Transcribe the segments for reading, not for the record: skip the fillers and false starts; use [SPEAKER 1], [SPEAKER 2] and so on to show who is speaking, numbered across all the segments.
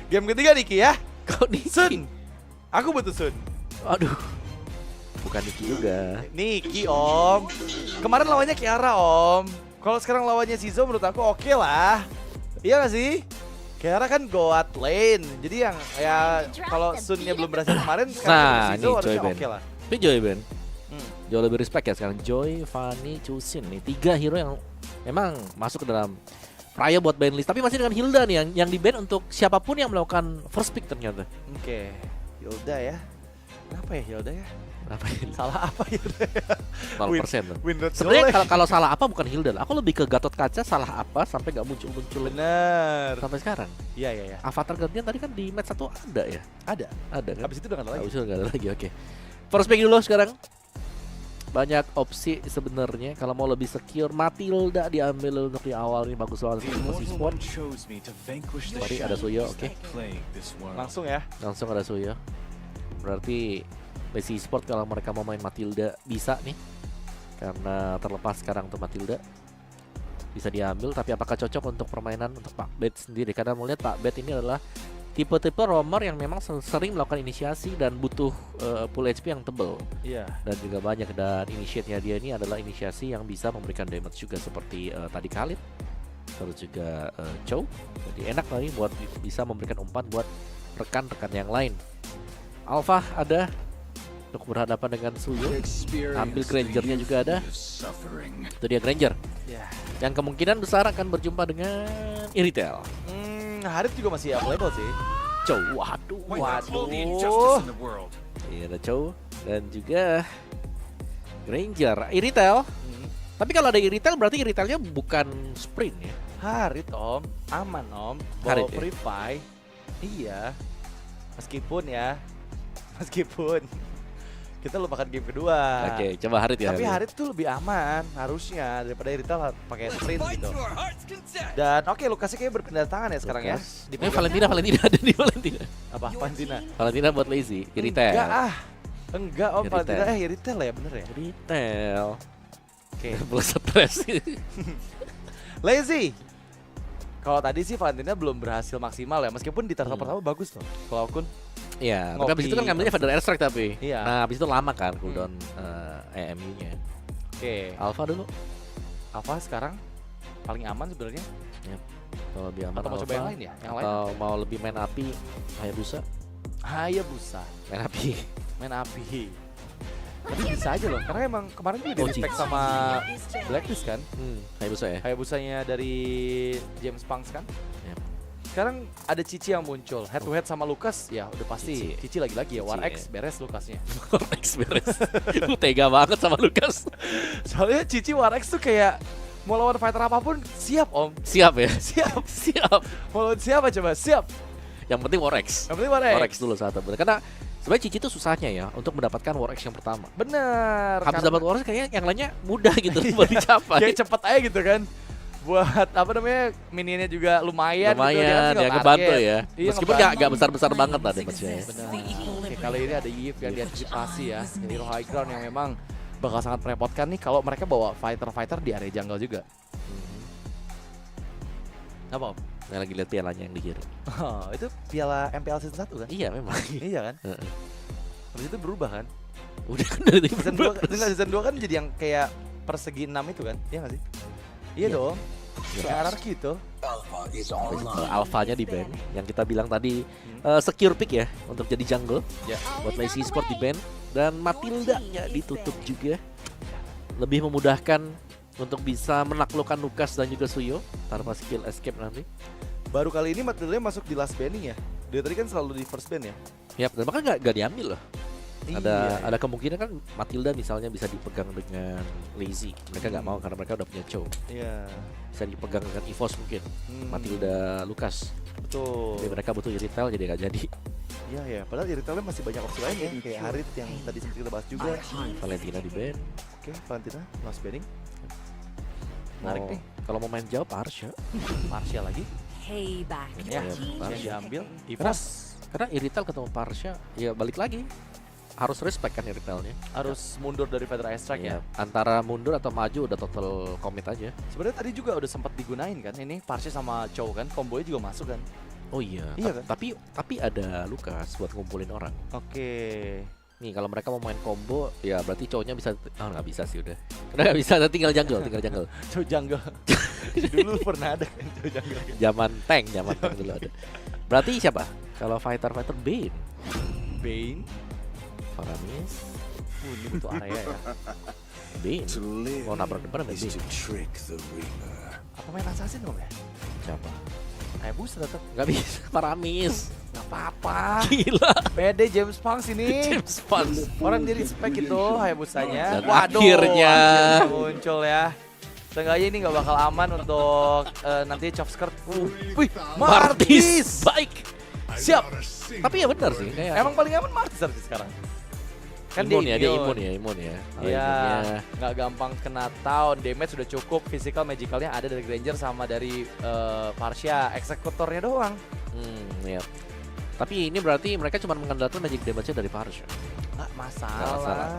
[SPEAKER 1] Game ketiga Niki ya.
[SPEAKER 2] Kok Niki?
[SPEAKER 1] Sun. Aku butuh Sun.
[SPEAKER 2] Aduh. Bukan Niki juga.
[SPEAKER 1] Niki Om. Kemarin lawannya Kiara Om. Kalau sekarang lawannya Zizo menurut aku oke lah. Iya gak sih? Kiara kan goat lane. Jadi yang ya kalau Sunnya belum berhasil kemarin, sekarang
[SPEAKER 2] Nah,
[SPEAKER 1] Zizo
[SPEAKER 2] ini
[SPEAKER 1] harusnya
[SPEAKER 2] Joy
[SPEAKER 1] oke
[SPEAKER 2] Ben.
[SPEAKER 1] lah.
[SPEAKER 2] Tapi Joy Ben.
[SPEAKER 1] Hmm.
[SPEAKER 2] Jauh lebih respect ya sekarang. Joy, Fanny, Chusin nih 3 hero yang memang masuk ke dalam Raya buat ban list. Tapi masih dengan Hilda nih yang di ban untuk siapapun yang melakukan first pick ternyata.
[SPEAKER 1] Oke, Hilda ya. Kenapa ya Hilda ya?
[SPEAKER 2] Kenapa ini?
[SPEAKER 1] Salah apa Hilda ya?
[SPEAKER 2] 0% loh.
[SPEAKER 1] Win rate
[SPEAKER 2] Sebenarnya
[SPEAKER 1] jelek.
[SPEAKER 2] kalau salah apa bukan Hilda lah. Aku lebih ke Gatot Kaca salah apa sampai nggak muncul
[SPEAKER 1] Bener.
[SPEAKER 2] sampai sekarang.
[SPEAKER 1] Iya iya iya.
[SPEAKER 2] Avatar gantian tadi kan di match 1 ada ya?
[SPEAKER 1] Ada.
[SPEAKER 2] Ada kan?
[SPEAKER 1] Habis itu udah nggak ada lagi.
[SPEAKER 2] Habis itu nggak ada lagi, oke. First pick dulu sekarang. Banyak opsi sebenarnya. Kalau mau lebih secure, Matilda diambil untuk di awal ini bagus banget untuk sport. Tadi ada Suyo, oke.
[SPEAKER 1] Langsung ya.
[SPEAKER 2] Langsung ada Suyo. Berarti Messi Sport kalau mereka mau main Matilda bisa nih. Karena terlepas sekarang untuk Matilda bisa diambil, tapi apakah cocok untuk permainan untuk Pak Bet sendiri? Karena melihat Pak Bet ini adalah tipe-tipe roamer yang memang sering melakukan inisiasi dan butuh full HP yang tebal
[SPEAKER 1] Iya.
[SPEAKER 2] dan juga banyak, dan initiate-nya dia ini adalah inisiasi yang bisa memberikan damage juga seperti tadi Khalid, terus juga Chow. Jadi enak lagi buat bisa memberikan umpan buat rekan-rekan yang lain. Alpha ada untuk berhadapan dengan Suyo. Ambil Granger-nya juga ada. Itu dia Granger.
[SPEAKER 1] Ya.
[SPEAKER 2] Yang kemungkinan besar akan berjumpa dengan Iritel.
[SPEAKER 1] Harit juga masih available sih.
[SPEAKER 2] Chow, waduh. Iya ada Chow dan juga Granger. Iritel. Tapi kalau ada Iritel berarti Iritelnya bukan sprint ya.
[SPEAKER 1] Harit Om, aman Om.
[SPEAKER 2] Harit
[SPEAKER 1] Bawa
[SPEAKER 2] ya?
[SPEAKER 1] Free Fire. Iya. Meskipun kita lupakan game kedua.
[SPEAKER 2] Oke, coba Harit ya.
[SPEAKER 1] Tapi Harit tuh lebih aman harusnya daripada Iritel pakai sprint gitu. Dan oke, Lukasnya kayak berpindah tangan ya sekarang ya.
[SPEAKER 2] Lukas. Ini Valentina ada di Valentina.
[SPEAKER 1] Apa Valentina?
[SPEAKER 2] Valentina buat lazy. Iritel.
[SPEAKER 1] Enggak Om,
[SPEAKER 2] Iritel.
[SPEAKER 1] Valentina Iritel ya bener ya.
[SPEAKER 2] Iritel.
[SPEAKER 1] Oke.
[SPEAKER 2] Belum stres.
[SPEAKER 1] Lazy. Kalau tadi sih Valentina belum berhasil maksimal ya, meskipun di turtle pertama bagus loh. Kalau Kun,
[SPEAKER 2] Iya, tapi
[SPEAKER 1] Ngopi.
[SPEAKER 2] habis itu kan ngambilnya Feather Airstrike tapi.
[SPEAKER 1] Iya.
[SPEAKER 2] Nah, habis itu lama kan cooldown EMU-nya.
[SPEAKER 1] oke.
[SPEAKER 2] Alpha dulu.
[SPEAKER 1] Alpha sekarang paling aman sebenarnya.
[SPEAKER 2] Kalau lebih aman
[SPEAKER 1] Atau mau coba
[SPEAKER 2] Alpha.
[SPEAKER 1] yang lain ya? Yang lain?
[SPEAKER 2] Atau mau lebih main api, Hayabusa.
[SPEAKER 1] Hayabusa,
[SPEAKER 2] Main api.
[SPEAKER 1] main api. Tapi bisa aja loh, karena emang kemarin juga
[SPEAKER 2] Oh,
[SPEAKER 1] di respect
[SPEAKER 2] Cici.
[SPEAKER 1] sama Blacklist kan.
[SPEAKER 2] Hayabusa ya.
[SPEAKER 1] Hayabusanya dari James Punks kan.
[SPEAKER 2] Yap.
[SPEAKER 1] Sekarang ada Cici yang muncul, head to head sama Lukas, ya udah pasti
[SPEAKER 2] Cici.
[SPEAKER 1] Cici lagi-lagi ya,
[SPEAKER 2] Cici,
[SPEAKER 1] War
[SPEAKER 2] ya.
[SPEAKER 1] X beres Lukasnya.
[SPEAKER 2] Rex beres. Lu tega banget sama Lukas.
[SPEAKER 1] Soalnya Cici War X tuh kayak mau lawan fighter apapun siap Om.
[SPEAKER 2] Siap ya.
[SPEAKER 1] Siap.
[SPEAKER 2] Siap.
[SPEAKER 1] Mau lawan siapa coba? Siap.
[SPEAKER 2] Yang penting Warex.
[SPEAKER 1] Yang penting War X.
[SPEAKER 2] Warex dulu satu. Karena sebenarnya Cici itu susahnya ya untuk mendapatkan Warex yang pertama.
[SPEAKER 1] Bener.
[SPEAKER 2] Habis
[SPEAKER 1] karena-
[SPEAKER 2] dapat Warex kayaknya yang lainnya mudah gitu buat dicapai.
[SPEAKER 1] kayak cepet aja gitu kan. Buat apa namanya, minionnya juga lumayan, gitu, dia kan
[SPEAKER 2] Lumayan
[SPEAKER 1] tinggal
[SPEAKER 2] ya, ngebantu
[SPEAKER 1] target.
[SPEAKER 2] ya.
[SPEAKER 1] Iya,
[SPEAKER 2] Meskipun
[SPEAKER 1] ngebantu.
[SPEAKER 2] gak besar-besar banget lah damage-nya ya.
[SPEAKER 1] Benar. Oke, kali ini ada Yves yang diantisipasi ya, hero high ground yang memang bakal sangat merepotkan nih kalau mereka bawa fighter-fighter di area jungle juga. Apa Om?
[SPEAKER 2] Nah, lagi lihat pialanya yang di kiri.
[SPEAKER 1] Oh, itu piala MPL season 1 kan?
[SPEAKER 2] Iya memang.
[SPEAKER 1] Iya kan?
[SPEAKER 2] Heeh.
[SPEAKER 1] Habis itu berubah kan?
[SPEAKER 2] Udah kan dari
[SPEAKER 1] Season 2, season 2 kan jadi yang kayak persegi 6 itu kan? Iya nggak sih? Iya
[SPEAKER 2] Iya.
[SPEAKER 1] dong. Kayak anarki itu.
[SPEAKER 2] Alpha-nya di ban. Yang kita bilang tadi secure pick ya untuk jadi jungle.
[SPEAKER 1] Ya.
[SPEAKER 2] Buat Lazy Sport di ban. Dan Matilda-nya ditutup juga. Lebih memudahkan untuk bisa menaklukkan Lukas dan juga Suyo tanpa skill escape nanti.
[SPEAKER 1] Baru kali ini Matilda masuk di last banning ya. Dia tadi kan selalu di first ban ya.
[SPEAKER 2] Yap, dan bahkan gak diambil loh.
[SPEAKER 1] Iya.
[SPEAKER 2] Ada kemungkinan kan Matilda misalnya bisa dipegang dengan Lazy. Mereka nggak mau karena mereka udah punya Chow.
[SPEAKER 1] Iya.
[SPEAKER 2] Bisa dipegang dengan EVOS mungkin. Matilda Lukas.
[SPEAKER 1] Betul.
[SPEAKER 2] Jadi mereka butuh Iritel jadi nggak jadi.
[SPEAKER 1] Iya ya. Padahal Iritelnya masih banyak opsi lain ya. Kayak Harit yang tadi sempat kita bahas juga.
[SPEAKER 2] Valentina di ban.
[SPEAKER 1] Oke, Valentina last banning. Menarik nih.
[SPEAKER 2] Kalau mau main jawab Arsha.
[SPEAKER 1] Martial lagi.
[SPEAKER 3] Payback.
[SPEAKER 1] Ya,
[SPEAKER 2] Iya,
[SPEAKER 1] yang diambil.
[SPEAKER 2] Karena,
[SPEAKER 1] Evos
[SPEAKER 2] karena Iritel ketemu Parsha, ya balik lagi. Harus respect kan Iritelnya.
[SPEAKER 1] harus mundur dari Feather Airstrike ya.
[SPEAKER 2] Antara mundur atau maju udah total commit aja.
[SPEAKER 1] Sebenarnya tadi juga udah sempat digunain kan ini Parche sama Chow kan, kombonya juga masuk kan.
[SPEAKER 2] Oh iya,
[SPEAKER 1] Iya kan?
[SPEAKER 2] tapi ada Lukas buat ngumpulin orang.
[SPEAKER 1] Oke.
[SPEAKER 2] Nih kalau mereka mau main combo, ya berarti cowoknya bisa. Nggak bisa sih udah. Udah nggak bisa, tinggal jungle.
[SPEAKER 1] Cow jungle. Dulu pernah ada kan cow jungle.
[SPEAKER 2] Zaman tank dulu ada. Berarti siapa? Kalau fighter Bane,
[SPEAKER 1] Bane.
[SPEAKER 2] Faramis,
[SPEAKER 1] Ini butuh area ya.
[SPEAKER 2] Bane. Mau nabrak depan ada Bane.
[SPEAKER 1] Apa main assassin om ya?
[SPEAKER 2] Siapa?
[SPEAKER 1] Hayabusa tetap.
[SPEAKER 2] Nggak bisa, Faramis.
[SPEAKER 1] Gak apa-apa.
[SPEAKER 2] Gila.
[SPEAKER 1] Pede James Punks ini.
[SPEAKER 2] James Bond.
[SPEAKER 1] Orang di respect itu Hayabusanya.
[SPEAKER 2] Dan akhirnya
[SPEAKER 1] muncul ya. Seenggaknya ini gak bakal aman untuk nanti chop skirt. Wih, Martis.
[SPEAKER 2] Baik.
[SPEAKER 1] Siap.
[SPEAKER 2] Tapi ya benar sih. Kayak
[SPEAKER 1] Emang paling aman Martis harus sekarang. Kan
[SPEAKER 2] imun ya, dia imun ya.
[SPEAKER 1] Iya, nggak gampang kena taun, damage sudah cukup, physical magicalnya ada dari Granger sama dari Parsia, eksekutornya doang.
[SPEAKER 2] Ya. Tapi ini berarti mereka cuma mengandalkan magic damage-nya dari Parsia.
[SPEAKER 1] Nggak masalah.
[SPEAKER 2] Nggak masalah.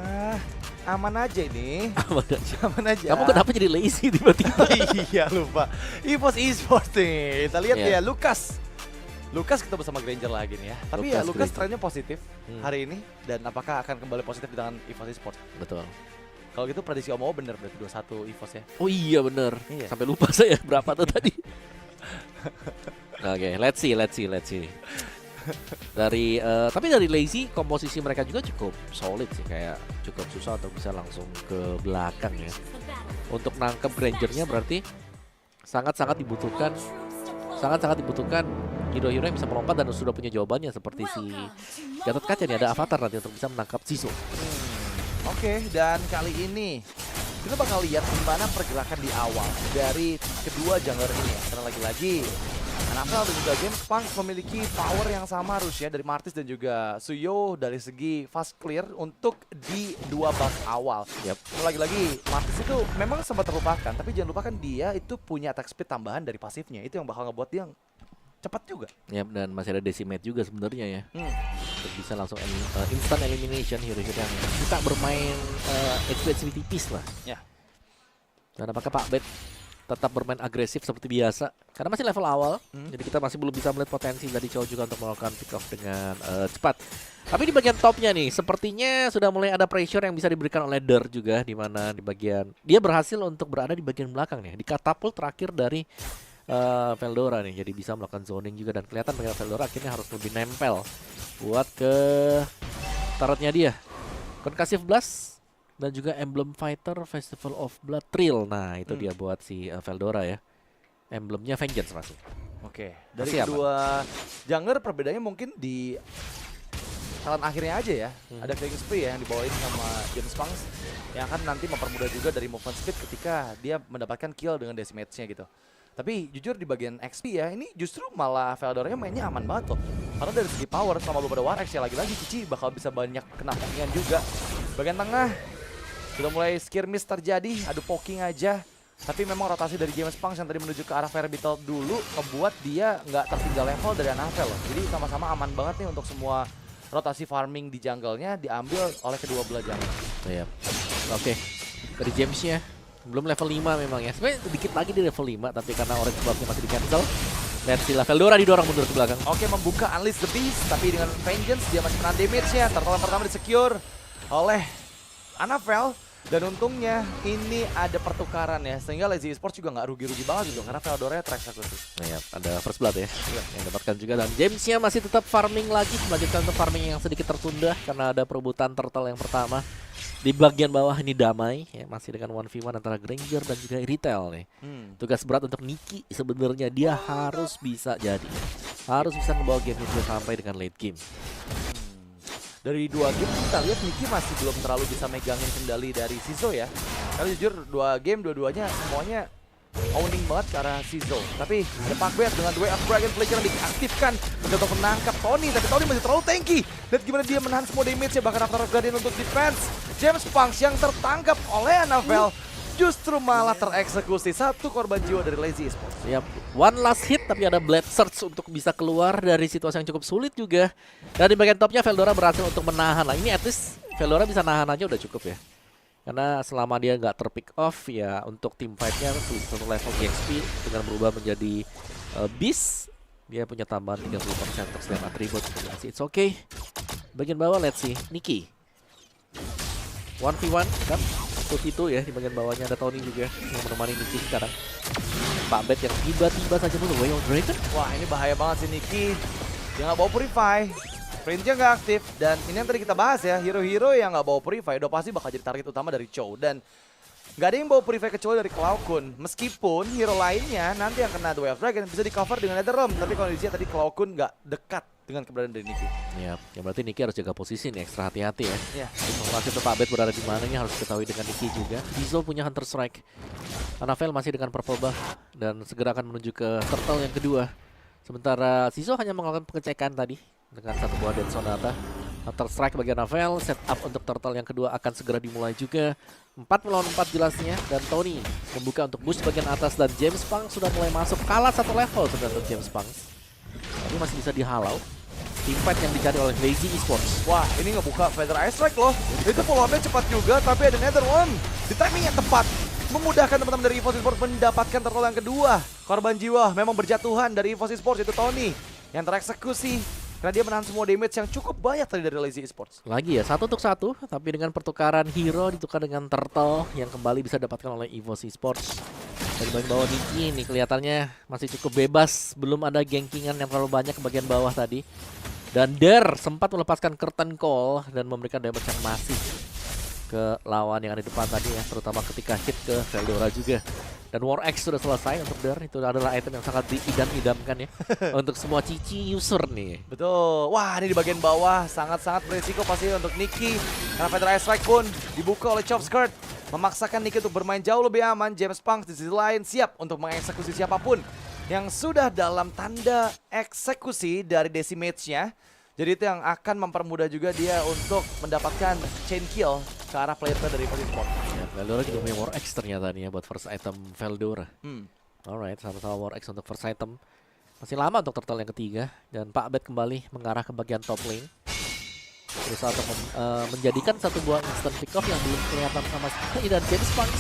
[SPEAKER 1] Aman aja ini.
[SPEAKER 2] Aman aja.
[SPEAKER 1] Aman aja.
[SPEAKER 2] Kamu kenapa jadi lazy tiba-tiba?
[SPEAKER 1] Iya lupa. EVOS Esports nih. Kita lihat
[SPEAKER 2] Iya.
[SPEAKER 1] ya Lukas ketemu sama Granger lagi nih ya. Tapi ya Lukas
[SPEAKER 2] Granger.
[SPEAKER 1] trennya positif hari ini. Dan apakah akan kembali positif di tangan EVOS Esports?
[SPEAKER 2] Betul.
[SPEAKER 1] Kalau gitu prediksi Omo bener berarti 2-1 EVOS ya.
[SPEAKER 2] Oh iya bener.
[SPEAKER 1] Iya.
[SPEAKER 2] Sampai lupa saya berapa tuh tadi. Oke, let's see. Tapi dari lazy komposisi mereka juga cukup solid sih, kayak cukup susah untuk bisa langsung ke belakang ya. Untuk nangkep Grangernya berarti sangat-sangat dibutuhkan hero-hero yang bisa melompat dan sudah punya jawabannya seperti si Gatot Kaca nih, ada avatar nanti untuk bisa menangkap Zizo.
[SPEAKER 1] Oke, dan kali ini kita bakal lihat gimana pergerakan di awal dari kedua jungler ini ya. Karena lagi-lagi Anafel dan juga James Punks memiliki power yang sama harus ya dari Martis dan juga Suyo dari segi fast clear untuk di dua buff awal. Lagi-lagi Martis itu memang sempat terlupakan, tapi jangan lupakan dia itu punya attack speed tambahan dari pasifnya. Itu yang bakal ngebuat dia cepat juga.
[SPEAKER 2] Dan masih ada Decimate juga sebenarnya ya. Untuk bisa langsung instant elimination hero-hero yang suka bermain HP tipis lah.
[SPEAKER 1] Ya.
[SPEAKER 2] Dan apakah Pak Bet tetap bermain agresif seperti biasa? Karena masih level awal, jadi kita masih belum bisa melihat potensi dari Chow juga untuk melakukan pick off dengan cepat. Tapi di bagian topnya nih, sepertinya sudah mulai ada pressure yang bisa diberikan oleh Der juga, di mana di bagian dia berhasil untuk berada di bagian belakang nih, di katapult terakhir dari Veldora nih, jadi bisa melakukan zoning juga dan kelihatan bahwa Veldora akhirnya harus lebih nempel buat ke turretnya dia. Concussive Blast dan juga Emblem Fighter Festival of Blood Thrill. Nah, itu dia buat si Veldora ya. Emblemnya Vengeance masuk.
[SPEAKER 1] Oke, dari
[SPEAKER 2] Masih
[SPEAKER 1] kedua jungler perbedaannya mungkin di talent akhirnya aja ya. Ada Killing Spree ya yang dibawain sama James Punks yang akan nanti mempermudah juga dari movement speed ketika dia mendapatkan kill dengan decimate-nya gitu. Tapi jujur di bagian XP ya, ini justru malah Veldoranya mainnya aman banget loh. Karena dari segi power selama belum ada War X ya lagi-lagi Cici bakal bisa banyak kena pokingan juga. Bagian tengah sudah mulai skirmish terjadi, adu poking aja. Tapi memang rotasi dari James Punks yang tadi menuju ke arah Fire Beetle dulu ngebuat dia nggak tertinggal level dari Anafel loh. Jadi sama-sama aman banget nih untuk semua rotasi farming di jungle-nya diambil oleh kedua belah jungle.
[SPEAKER 2] Iya. Oke. Dari James-nya belum level 5 memang ya. Sebenarnya sedikit lagi di level 5 tapi karena orange buff-nya masih di cancel. Dan si Veldora didorong mundur ke belakang.
[SPEAKER 1] Oke, membuka Unleash the Beast tapi dengan Vengeance dia masih menahan damage-nya. Turtle pertama di-secure oleh Anafel. Dan untungnya ini ada pertukaran ya, sehingga Lazy Esports juga nggak rugi-rugi banget gitu, karena Veldora tereksekusi.
[SPEAKER 2] Nah ya, ada first blood ya, yang dapatkan juga. Dan James-nya masih tetap farming lagi, melanjutkan untuk farming yang sedikit tertunda karena ada perebutan turtle yang pertama. Di bagian bawah ini damai, ya, masih dengan 1v1 antara Granger dan juga Retail nih. Tugas berat untuk Niki sebenarnya, dia harus bisa harus bisa membawa game ini sampai dengan late game.
[SPEAKER 1] Dari dua game kita lihat Niki masih belum terlalu bisa megangin kendali dari Zizo ya. Karena jujur dua game dua-duanya semuanya owning banget ke arah Zizo. Tapi ada Pakbet dengan Way of Dragon Flicker yang diaktifkan mencoba menangkap Tony. Tapi Tony masih terlalu tanky. Lihat gimana dia menahan semua damage-nya, bahkan Avatar of Guardian untuk defense. James Punks yang tertangkap oleh Anafel justru malah tereksekusi. Satu korban jiwa dari Lazy Esports.
[SPEAKER 2] Yap, one last hit tapi ada Blade Search untuk bisa keluar dari situasi yang cukup sulit juga. Dan di bagian topnya Veldora berhasil untuk menahan lah. Ini at least Veldora bisa nahan aja udah cukup ya. Karena selama dia nggak terpick off ya, untuk team fight-nya satu level EXP dengan berubah menjadi Beast Dia punya tambahan 30% untuk setiap atribut. It's okay. Bagian bawah let's see. Nikki 1v1 kan? 2v2 ya. Di bagian bawahnya ada Tony juga yang menemani Nikki sekarang. Pak Bet yang tiba-tiba saja muncul Way of Dragon.
[SPEAKER 1] Wah, ini bahaya banget sih Nikki. Dia nggak bawa Purify. Range-nya nggak aktif. Dan ini yang tadi kita bahas ya, hero-hero yang nggak bawa Purify udah pasti bakal jadi target utama dari Chow. Dan nggak ada yang bawa Purify kecuali dari Cloud Kun. Meskipun hero lainnya nanti yang kena The Way of Dragon bisa di cover dengan Netherrealm. Tapi kondisinya tadi Cloud Kun nggak dekat dengan keberadaan dari Nikki.
[SPEAKER 2] Ya, yang berarti Nikki harus jaga posisi nih, ekstra hati-hati ya.
[SPEAKER 1] Iya.
[SPEAKER 2] Informasi untuk Pak Bet berada di mananya harus diketahui dengan Nikki juga. Izo punya Hunter Strike. Anavel masih dengan purple buff dan segera akan menuju ke turtle yang kedua. Sementara Zizo hanya melakukan pengecekan tadi dengan satu buah Dead Sonata. Hunter Strike bagi Anavel, setup untuk turtle yang kedua akan segera dimulai juga. 4 melawan 4 jelasnya, dan Tony membuka untuk boost bagian atas, dan James Pang sudah mulai masuk. Kalah satu level sebenarnya untuk James Pang, tapi masih bisa dihalau. Teamfight yang dicari oleh Lazy Esports.
[SPEAKER 1] Wah, ini ngebuka Feather Ice Strike loh. Itu follow up-nya cepat juga, tapi ada Netherrealm. Di timing yang tepat, memudahkan teman-teman dari EVOS Esports mendapatkan turtle yang kedua. Korban jiwa memang berjatuhan dari EVOS Esports, itu Tony yang tereksekusi. Karena dia menahan semua damage yang cukup banyak tadi dari Lazy Esports.
[SPEAKER 2] Lagi ya, 1 untuk 1, tapi dengan pertukaran hero ditukar dengan turtle yang kembali bisa didapatkan oleh EVOS Esports. Dari bagian bawah Nikki ini kelihatannya masih cukup bebas, belum ada gangkingan yang terlalu banyak ke bagian bawah tadi. Dan Der sempat melepaskan curtain call dan memberikan damage yang masif ke lawan yang ada di depan tadi ya, terutama ketika hit ke Veldora juga. Dan War X sudah selesai untuk Der, itu adalah item yang sangat diidam-idamkan ya untuk semua cici user nih.
[SPEAKER 1] Betul. Wah, ini di bagian bawah sangat-sangat beresiko pasti untuk Nikki. Karena Feather Ice Strike pun dibuka oleh Chop Skirt, memaksakan Nikki untuk bermain jauh lebih aman. James Pang di sisi lain siap untuk mengeksekusi siapapun yang sudah dalam tanda eksekusi dari Decimage-nya. Jadi itu yang akan mempermudah juga dia untuk mendapatkan chain kill ke arah player dari EVOS Esports.
[SPEAKER 2] Ya, Veldora juga punya War X ternyata nih ya buat first item Veldora. Alright, sama-sama War X untuk first item. Masih lama untuk turtle yang ketiga, dan Pak Bet kembali mengarah ke bagian top lane. Berusaha untuk menjadikan satu buah instant pick off yang belum kelihatan sama sekali, dan James Pang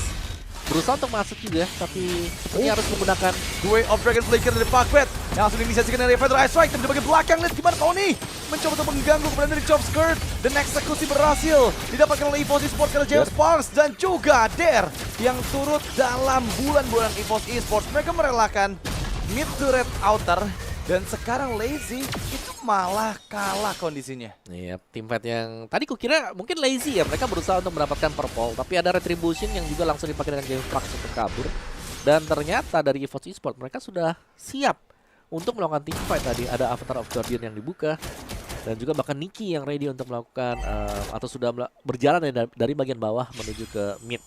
[SPEAKER 2] berusaha untuk masuk juga, tapi sepertinya harus menggunakan
[SPEAKER 1] The Way of Dragon Flicker dari Pak Bet yang langsung diinisiasikan dari Feather Ice Strike. Dan di bagian belakang, lihat gimana Tony mencoba untuk mengganggu keberadaan dari Chop Skirt. Dan eksekusi berhasil didapatkan oleh EVOS Esports karena James Pang dan juga Der yang turut dalam bulan-bulan EVOS Esports. Mereka merelakan mid to red outer, dan sekarang Lazy itu malah kalah kondisinya.
[SPEAKER 2] Iya, teamfight yang tadi kukira mungkin Lazy ya, mereka berusaha untuk mendapatkan purple, tapi ada retribution yang juga langsung dipakai dengan James Pang untuk kabur. Dan ternyata dari EVOS Esports mereka sudah siap untuk melakukan teamfight tadi. Ada Avatar of Guardian yang dibuka, dan juga bahkan Nikki yang ready untuk melakukan atau sudah berjalan dari bagian bawah menuju ke mid.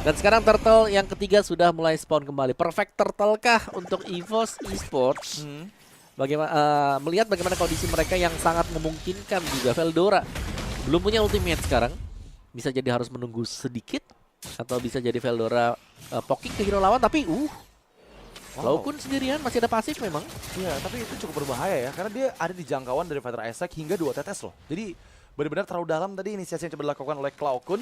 [SPEAKER 2] Dan sekarang turtle yang ketiga sudah mulai spawn kembali. Perfect turtle kah untuk EVOS Esports? Bagaimana melihat bagaimana kondisi mereka yang sangat memungkinkan juga. Veldora belum punya ultimate sekarang, bisa jadi harus menunggu sedikit, atau bisa jadi Veldora poking ke hero lawan, tapi Cloud Kun sendirian masih ada pasif memang.
[SPEAKER 1] Iya, tapi itu cukup berbahaya ya, karena dia ada di jangkauan dari Feather Ice Strike hingga 2 tetes loh. Jadi benar-benar terlalu dalam tadi inisiasi yang coba dilakukan oleh Cloud Kun.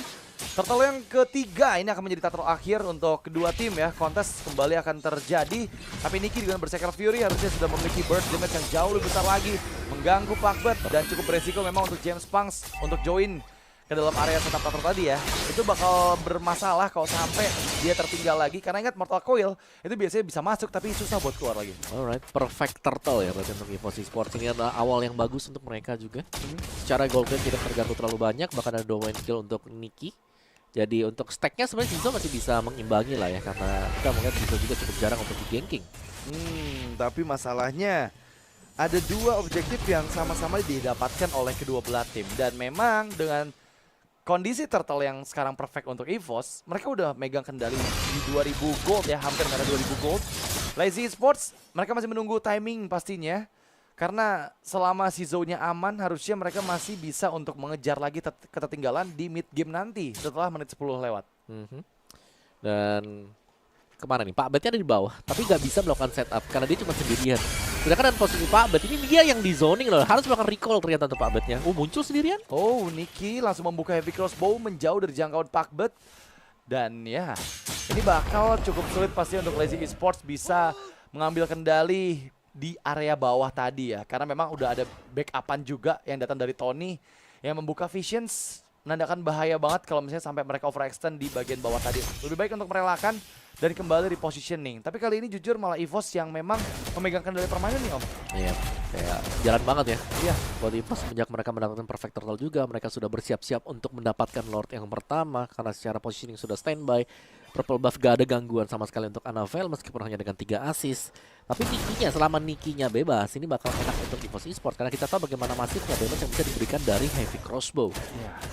[SPEAKER 1] Turtle yang ketiga ini akan menjadi turtle akhir untuk kedua tim ya. Kontes kembali akan terjadi, tapi Nikki dengan Berserker Fury harusnya sudah memiliki burst damage yang jauh lebih besar lagi, mengganggu Pak Bet, dan cukup beresiko memang untuk James Pang untuk join ke dalam area setup turtle tadi ya. Itu bakal bermasalah kalau sampai dia tertinggal lagi, karena ingat Mortal Coil itu biasanya bisa masuk tapi susah buat keluar lagi.
[SPEAKER 2] Alright, perfect turtle ya berarti untuk EVOS Esports. Ini adalah awal yang bagus untuk mereka juga. Secara gold lane tidak terganggu terlalu banyak, bahkan ada domain kill untuk Nikki. Jadi untuk stacknya sebenarnya Zizo masih bisa mengimbangi lah ya, karena kita melihat Zizo juga cukup jarang untuk di ganking.
[SPEAKER 1] Tapi masalahnya ada dua objektif yang sama-sama didapatkan oleh kedua belah tim, dan memang dengan kondisi turtle yang sekarang perfect untuk EVOS, mereka udah megang kendali di 2000 gold ya, hampir nggak ada 2000 gold. Lazy Esports, mereka masih menunggu timing pastinya, karena selama si zone-nya aman, harusnya mereka masih bisa untuk mengejar lagi ketertinggalan di mid game nanti setelah menit 10 lewat.
[SPEAKER 2] Dan kemana nih? Pak Bet-nya ada di bawah, tapi nggak bisa melakukan setup karena dia cuma sendirian. Sedangkan dengan posisi Pak Bet ini dia yang di zoning loh, harus melakukan recall ternyata untuk Pak Bet-nya. Muncul sendirian.
[SPEAKER 1] Nikki langsung membuka heavy crossbow menjauh dari jangkauan Pak Bet. Dan ya, ini bakal cukup sulit pasti untuk Lazy Esports bisa mengambil kendali di area bawah tadi ya. Karena memang udah ada backupan juga yang datang dari Tony yang membuka Visions, menandakan bahaya banget kalau misalnya sampai mereka overextend di bagian bawah tadi. Lebih baik untuk merelakan dan kembali repositioning. Tapi kali ini jujur malah EVOS yang memang memegang kendali permainan nih Om.
[SPEAKER 2] Iya, kayak jalan banget ya.
[SPEAKER 1] Iya.
[SPEAKER 2] Buat EVOS sejak mereka mendapatkan perfect turtle juga, mereka sudah bersiap-siap untuk mendapatkan Lord yang pertama karena secara positioning sudah standby. Purple buff gak ada gangguan sama sekali untuk Anavel meskipun hanya dengan 3 assist. Tapi Nikinya, selama Nikinya bebas, ini bakal enak untuk EVOS Esports karena kita tahu bagaimana masifnya damage yang bisa diberikan dari heavy crossbow.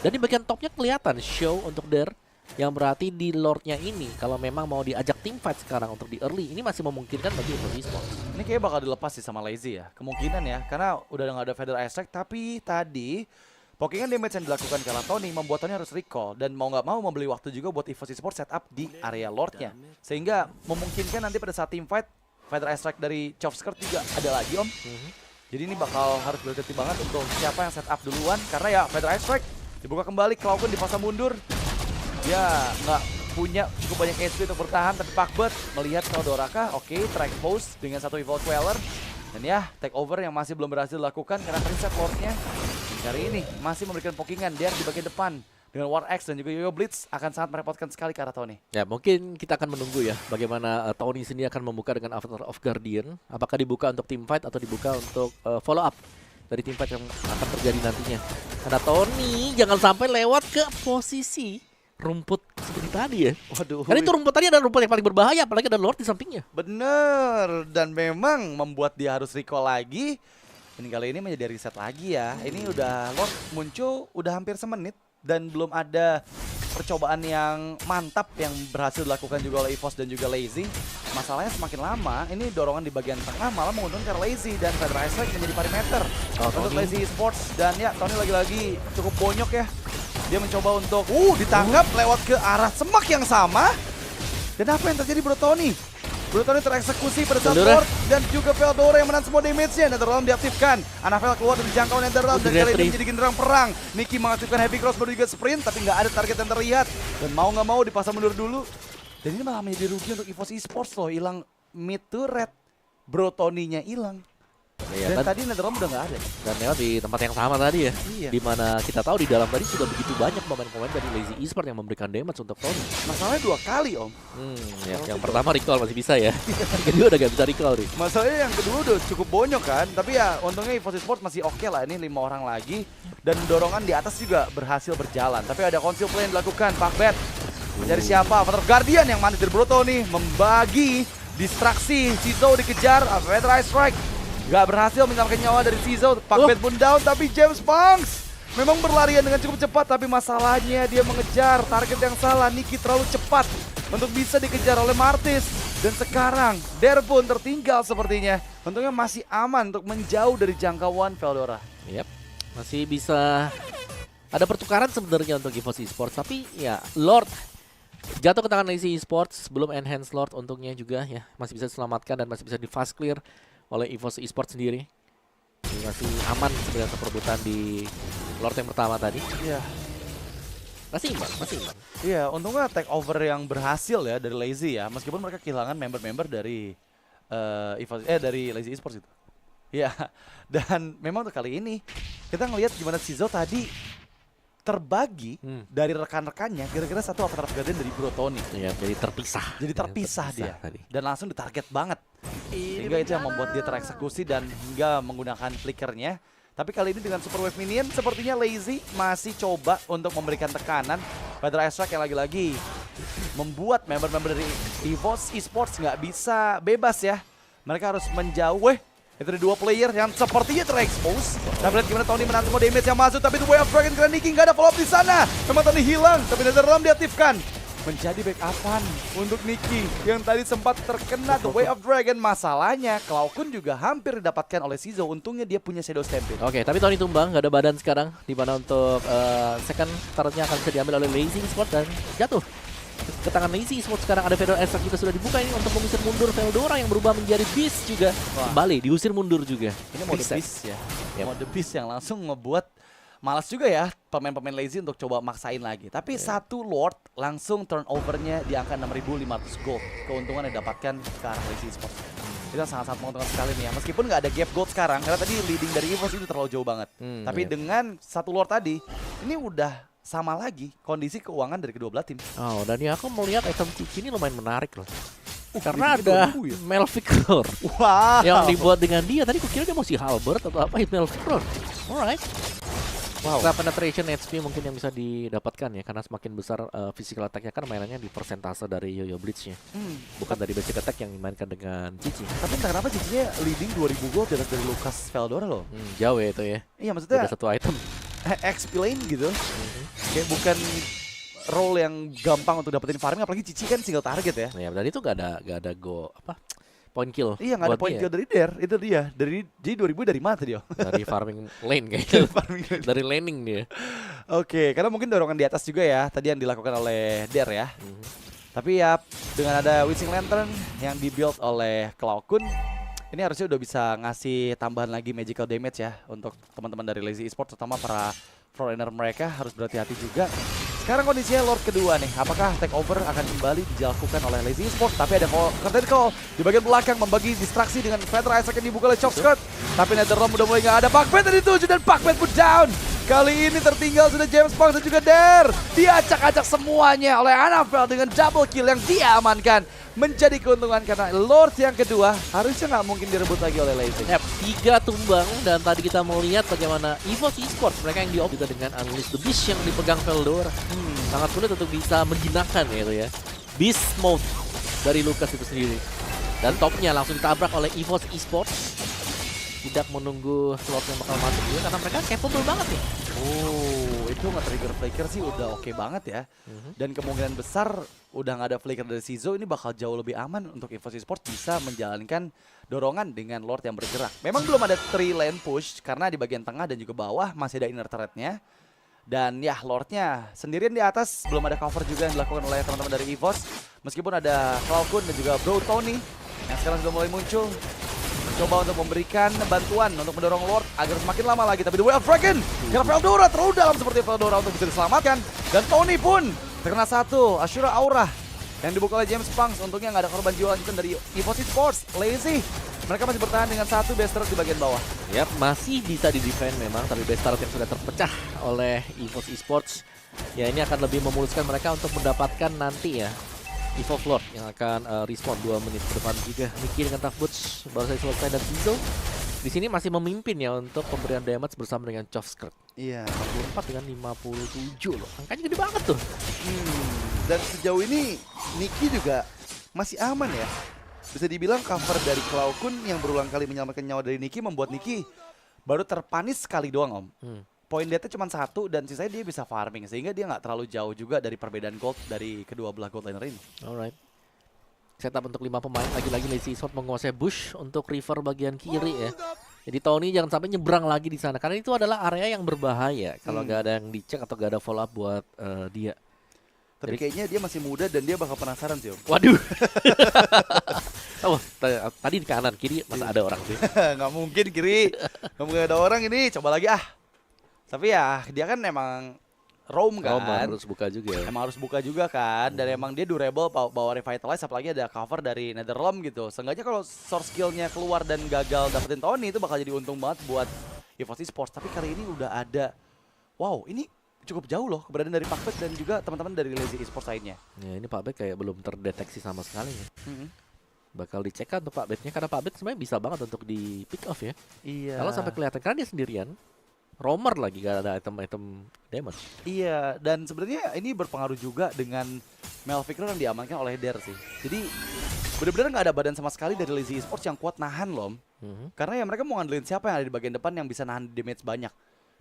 [SPEAKER 2] Dan di bagian topnya kelihatan show untuk Dare, yang berarti di Lordnya ini kalau memang mau diajak team fight sekarang untuk di early, ini masih memungkinkan bagi EVOS Esports.
[SPEAKER 1] Ini kayaknya bakal dilepas sih sama Lazy ya, kemungkinan ya, karena udah nggak ada Feather Aspect. Tapi tadi pokingan damage yang dilakukan karena Tony membuat Tony harus recall dan mau nggak mau membeli waktu juga buat EVOS Esports setup di area Lordnya, sehingga memungkinkan nanti pada saat team fight Feather Aspect dari Chovskirt juga ada lagi Om. Jadi ini bakal harus berhati-hati banget untuk siapa yang setup duluan, karena ya Feather Aspect dibuka kembali, Cloud dipaksa mundur. Dia nggak punya cukup banyak HP untuk bertahan, tapi Pakbet melihat Feldora kah? Oke, terekspos dengan satu Evil Queller. Dan ya, take over yang masih belum berhasil dilakukan karena reset Lordnya. Kali ini masih memberikan pokingan dia di bagian depan. Dengan War X dan juga Yo-Yo Blitz akan sangat merepotkan sekali ke arah Tony.
[SPEAKER 2] Ya, mungkin kita akan menunggu ya bagaimana Tony sendiri akan membuka dengan Avatar of Guardian. Apakah dibuka untuk team fight atau dibuka untuk follow up dari tim fight yang akan terjadi nantinya. Karena Tony jangan sampai lewat ke posisi rumput seperti tadi ya.
[SPEAKER 1] Waduh.
[SPEAKER 2] Karena itu rumput tadi adalah rumput yang paling berbahaya, apalagi ada Lord di sampingnya.
[SPEAKER 1] Bener, dan memang membuat dia harus recall lagi. Ini kali ini menjadi reset lagi ya. Ini udah Lord muncul udah hampir semenit dan belum ada percobaan yang mantap yang berhasil dilakukan juga oleh EVOS dan juga Lazy. Masalahnya semakin lama, ini dorongan di bagian tengah malah menguntungkan Lazy dan Feather Aspect menjadi parameter untuk Lazy Esports. Dan ya, Tony lagi-lagi cukup bonyok ya. Dia mencoba untuk ditangkap lewat ke arah semak yang sama. Dan apa yang terjadi Bro Tony? Bro Tony tereksekusi pada saat Lord dan juga Feldora yang menang semua damage-nya. Netherrealm diaktifkan. Anavel keluar dari jangkauan Netherrealm dan kali ini menjadi genderang perang. Nicky mengaktifkan Heavy Cross baru juga sprint, tapi nggak ada target yang terlihat. Dan mau nggak mau dipasang mundur dulu. Dan ini malah menjadi rugi untuk EVOS Esports loh. Hilang mid to red. Bro Tony-nya hilang.
[SPEAKER 2] Ya,
[SPEAKER 1] dan tadi Netherrealm udah nggak ada.
[SPEAKER 2] Dan lewat di tempat yang sama tadi ya.
[SPEAKER 1] Iya.
[SPEAKER 2] Dimana kita tahu di dalam tadi sudah begitu banyak pemain-pemain dari Lazy Esports yang memberikan damage untuk Tony.
[SPEAKER 1] Masalahnya 2 kali Om.
[SPEAKER 2] Yang pertama recall masih bisa ya. Yang kedua udah gak bisa recall nih.
[SPEAKER 1] Masalahnya yang kedua udah cukup bonyok kan. Tapi ya untungnya EVOS Esports masih oke lah. Ini 5 orang lagi. Dan dorongan di atas juga berhasil berjalan. Tapi ada conceal play yang dilakukan. Pakbet mencari siapa? Avatar Guardian yang manis dari Broto nih. Membagi distraksi. Cizo dikejar. Avatar Strike gak berhasil menyelamatkan nyawa dari Cizo. Pakbet pun down. Tapi James Punks memang berlarian dengan cukup cepat. Tapi masalahnya dia mengejar target yang salah. Nicky terlalu cepat untuk bisa dikejar oleh Martis. Dan sekarang Dare pun tertinggal sepertinya. Untungnya masih aman untuk menjauh dari jangkauan Feldora.
[SPEAKER 2] Yep. Masih bisa ada pertukaran sebenarnya untuk EVOS Esports. Tapi ya Lord jatuh ke tangan Lazy Esports. Belum enhance Lord untungnya juga ya. Masih bisa diselamatkan dan masih bisa di fast clear oleh EVOS Esports sendiri. Jadi masih aman sebenarnya perebutan di Lord yang pertama tadi.
[SPEAKER 1] Iya.
[SPEAKER 2] Masih imbang.
[SPEAKER 1] Iya, untungnya take over yang berhasil ya dari Lazy ya. Meskipun mereka kehilangan member-member dari dari Lazy Esports itu. Iya. Dan memang untuk kali ini kita ngelihat gimana Cizo tadi terbagi dari rekan-rekannya kira-kira satu Avatar of Guardian dari Bro Tony.
[SPEAKER 2] Iya, jadi terpisah.
[SPEAKER 1] Jadi terpisah dia
[SPEAKER 2] tadi.
[SPEAKER 1] dan langsung ditarget banget. Sehingga itu yang membuat dia tereksekusi dan hingga menggunakan flickernya. Tapi kali ini dengan Super Wave Minion sepertinya Lazy masih coba untuk memberikan tekanan pada Astrac yang lagi-lagi membuat member-member dari EVOS Esports nggak bisa bebas ya. Mereka harus menjauh. Itu ada 2 player yang sepertinya terekspos. Dan lihat gimana Tony menang semua damage yang masuk. Tapi itu Way of Dragon karena Nicky nggak ada follow up di sana. Memang Tony hilang, tapi Netherrealm diaktifkan. Menjadi backupan untuk Nicky yang tadi sempat terkena The Way of Dragon. Masalahnya, Cloud juga hampir didapatkan oleh Cizo. Untungnya dia punya Shadow Stampede.
[SPEAKER 2] Oke, tapi Tony tumbang, nggak ada badan sekarang. Di mana untuk second turretnya akan bisa diambil oleh Lazy Esports dan jatuh ke tangan Lazy Esports. Sekarang ada Feather Aspect juga sudah dibuka ini untuk mengusir mundur Feldora yang berubah menjadi Beast juga. Kembali diusir mundur juga.
[SPEAKER 1] Ini mode Beast ya. Mode Beast yang langsung ngebuat malas juga ya pemain-pemain Lazy untuk coba maksain lagi. Tapi satu Lord langsung turnovernya di angka 6.500 gold. Keuntungan yang didapatkan ke arah Lazy Esports. Itu sangat-sangat menguntungkan sekali nih ya. Meskipun nggak ada gap gold sekarang, karena tadi leading dari EVOS itu terlalu jauh banget. Tapi dengan satu lord tadi, ini udah sama lagi kondisi keuangan dari kedua belah tim.
[SPEAKER 2] Oh, dan ya aku melihat item Cici ini lumayan menarik loh. Karena
[SPEAKER 1] leadingnya
[SPEAKER 2] ada
[SPEAKER 1] 2000 ya?
[SPEAKER 2] Melvictor
[SPEAKER 1] Wow.
[SPEAKER 2] yang dibuat dengan dia. Tadi kukira dia mau si Halberd atau apa, Melvictor. Alright.
[SPEAKER 1] Wow.
[SPEAKER 2] Nah, penetration HP mungkin yang bisa didapatkan ya, karena semakin besar physical attack-nya kan mainannya di persentase dari Yo-Yo Blitz-nya. Bukan dari basic attack yang dimainkan dengan Cici.
[SPEAKER 1] Tapi entah kenapa Cici-nya leading 2000 gold di atas dari Lucas Veldora loh.
[SPEAKER 2] Jauh ya itu ya.
[SPEAKER 1] Iya maksudnya
[SPEAKER 2] Beda satu item.
[SPEAKER 1] XP lane gitu. Kayak bukan role yang gampang untuk dapetin farming, apalagi Cici kan single target ya.
[SPEAKER 2] Ya, dan itu gak ada go apa? Point kill.
[SPEAKER 1] Iya nggak ada
[SPEAKER 2] buat
[SPEAKER 1] point
[SPEAKER 2] dia.
[SPEAKER 1] kill dari there, itu dia. Jadi 2000 dari mana tadi yo?
[SPEAKER 2] Dari farming lane kayaknya.
[SPEAKER 1] Farming.
[SPEAKER 2] Dari laning dia.
[SPEAKER 1] Oke, karena mungkin dorongan di atas juga ya, tadi yang dilakukan oleh Der ya. Tapi ya dengan ada Wishing Lantern yang dibuild oleh Cloud Kun, ini harusnya udah bisa ngasih tambahan lagi magical damage ya untuk teman-teman dari Lazy Esports, terutama para frontliner mereka harus berhati-hati juga. Sekarang kondisinya Lord kedua nih, apakah takeover akan kembali dilakukan oleh Lazy Esports? Tapi ada curtain call di bagian belakang membagi distraksi dengan Feather Isaac yang dibuka oleh Chopskirt. Tapi Netherrealm udah mulai nggak ada, Pakpet yang dituju dan Pakpet pun down. Kali ini tertinggal sudah James Pang dan juga Der. Diacak-acak semuanya oleh Anafel dengan double kill yang dia amankan. Menjadi keuntungan karena Lord yang kedua harusnya nggak mungkin direbut lagi oleh Lazy.
[SPEAKER 2] Yap, 3 tumbang dan tadi kita melihat bagaimana EVOS Esports mereka yang di-off juga dengan Unleash the Beast yang dipegang Veldora. Sangat sulit untuk bisa menjinakkan gitu ya. Beast mode dari Lucas itu sendiri. Dan topnya langsung ditabrak oleh EVOS Esports. Tidak menunggu slot yang bakal masuk juga karena mereka capable banget nih.
[SPEAKER 1] Oh, itu nge-trigger flicker sih udah oke banget ya. Dan kemungkinan besar udah nggak ada flicker dari Sizo, ini bakal jauh lebih aman untuk EVOS Esports bisa menjalankan dorongan dengan Lord yang bergerak. Memang belum ada 3 lane push karena di bagian tengah dan juga bawah masih ada inner turret-nya. Dan ya Lordnya sendirian di atas, belum ada cover juga yang dilakukan oleh teman-teman dari EVOS. Meskipun ada Falcon dan juga Bro Tony yang sekarang sudah mulai muncul. Coba untuk memberikan bantuan untuk mendorong Lord agar semakin lama lagi. Tapi The Way of Dragon, karena Veldora terlalu dalam seperti Veldora untuk bisa diselamatkan. Dan Tony pun terkena satu, Ashura Aura yang dibuka oleh James Punks. Untungnya nggak ada korban jiwa lanjutan dari EVOS Esports. Lazy, mereka masih bertahan dengan satu base turret di bagian bawah.
[SPEAKER 2] Yap, masih bisa di-defend memang, tapi base turret yang sudah terpecah oleh EVOS Esports. Ya ini akan lebih memuluskan mereka untuk mendapatkan nanti ya Evolve Lord yang akan respawn 2 menit ke depan juga. Niki dengan Tough Boots baru saja selesai dan Sizo di sini masih memimpin ya untuk pemberian damage bersama dengan Chopskirt.
[SPEAKER 1] Iya.
[SPEAKER 2] 44 dengan 57 loh. Angkanya gede banget tuh.
[SPEAKER 1] Dan sejauh ini Niki juga masih aman ya. Bisa dibilang cover dari Cloud Kun yang berulang kali menyelamatkan nyawa dari Niki membuat Niki baru terpanis sekali doang om. Poin dia cuma 1 dan sisanya dia bisa farming sehingga dia nggak terlalu jauh juga dari perbedaan gold dari kedua belah gold laner ini.
[SPEAKER 2] Alright. Setup untuk 5 pemain, lagi-lagi Lazy Esports menguasai bush untuk river bagian kiri ya. Jadi Tony jangan sampai nyebrang lagi di sana karena itu adalah area yang berbahaya kalau nggak ada yang dicek atau nggak ada follow up buat dia.
[SPEAKER 1] Tapi kayaknya dia masih muda dan dia bakal penasaran sih om.
[SPEAKER 2] Waduh. Oh, tadi di kanan kiri masa ada orang sih.
[SPEAKER 1] Nggak mungkin kiri, nggak mungkin ada orang ini. Coba lagi ah. Tapi ya dia kan emang roam kan.
[SPEAKER 2] Harus buka juga.
[SPEAKER 1] Emang harus buka juga kan. Dan emang dia durable bawa revitalize apalagi ada cover dari Netherrealm gitu. Seenggaknya kalau source skillnya keluar dan gagal dapetin Tony itu bakal jadi untung banget buat EVOS Esports. Tapi kali ini udah ada. Wow, ini cukup jauh loh keberadaan dari Pakbet dan juga teman-teman dari Lazy Esports lainnya.
[SPEAKER 2] Ya ini Pakbet kayak belum terdeteksi sama sekali ya. Bakal dicek kan untuk Pakbetnya karena Pakbet sebenarnya bisa banget untuk di pick off ya.
[SPEAKER 1] Iya.
[SPEAKER 2] Kalau sampai kelihatan karena dia sendirian. Roamer lagi gak ada item-item damage.
[SPEAKER 1] Iya, dan sebenarnya ini berpengaruh juga dengan Melvictor yang diamankan oleh Der sih. Jadi benar-benar nggak ada badan sama sekali dari Lazy Esports yang kuat nahan loh. Karena ya mereka mau ngandelin siapa yang ada di bagian depan yang bisa nahan damage banyak.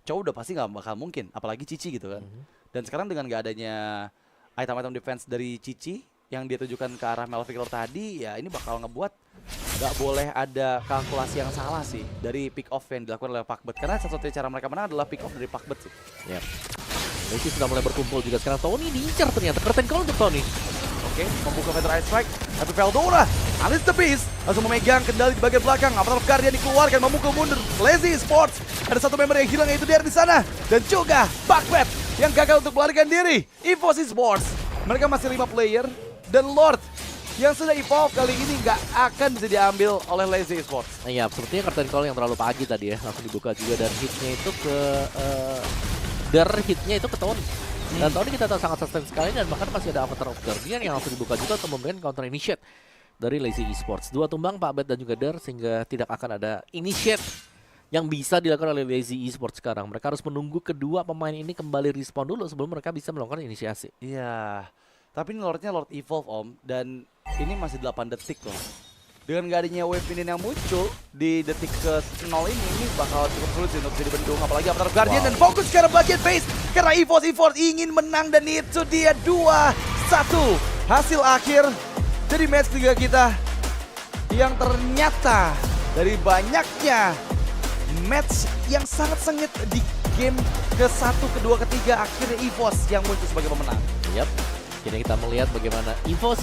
[SPEAKER 1] Cowok udah pasti nggak bakal mungkin, apalagi Cici gitu kan. Dan sekarang dengan nggak adanya item-item defense dari Cici yang dia tujukan ke arah Melvictor tadi, ya ini bakal ngebuat nggak boleh ada kalkulasi yang salah sih dari pick off yang dilakukan oleh Pakbet. Karena satu-satunya cara mereka menang adalah pick off dari Pakbet sih.
[SPEAKER 2] Yap. Lazy sudah mulai berkumpul juga sekarang. Tony diincar ternyata. Curtain call untuk Tony.
[SPEAKER 1] Oke, membuka Feather Ice Strike. Tapi Veldora, Unleash the Beast langsung memegang kendali di bagian belakang. Avatar of Guardian dikeluarkan, memukul mundur Lazy Esports. Ada satu member yang hilang yaitu dia di sana. Dan juga Pakbet yang gagal untuk melarikan diri. EVOS Esports. Mereka masih 5 player dan Lord yang sudah evolve kali ini nggak akan bisa diambil oleh Lazy Esports.
[SPEAKER 2] Iya, sepertinya curtain call yang terlalu pagi tadi ya, langsung dibuka juga dan hitnya itu ke hitnya itu ke Tony. Dan Tony kita tahu sangat sustain sekali dan bahkan masih ada Avatar of Guardian yang langsung dibuka juga untuk memberikan counter initiate dari Lazy Esports. 2 tumbang Pak Bet dan juga Der sehingga tidak akan ada initiate yang bisa dilakukan oleh Lazy Esports sekarang. Mereka harus menunggu kedua pemain ini kembali respon dulu sebelum mereka bisa melakukan inisiasi.
[SPEAKER 1] Iya, tapi ini Lordnya Lord Evolve Om, dan ini masih 8 detik loh. Dengan gak adanya wave ini yang muncul di detik ke 0 ini bakal cukup sulit sih untuk bisa dibendung. Apalagi Avatar Guardian dan fokus ke bagian base karena EVOS ingin menang dan itu dia 2-1 hasil akhir dari match 3 kita yang ternyata dari banyaknya match yang sangat sengit di game ke-1, kedua, ketiga akhirnya EVOS yang muncul sebagai pemenang.
[SPEAKER 2] Yap. Kini kita melihat bagaimana EVOS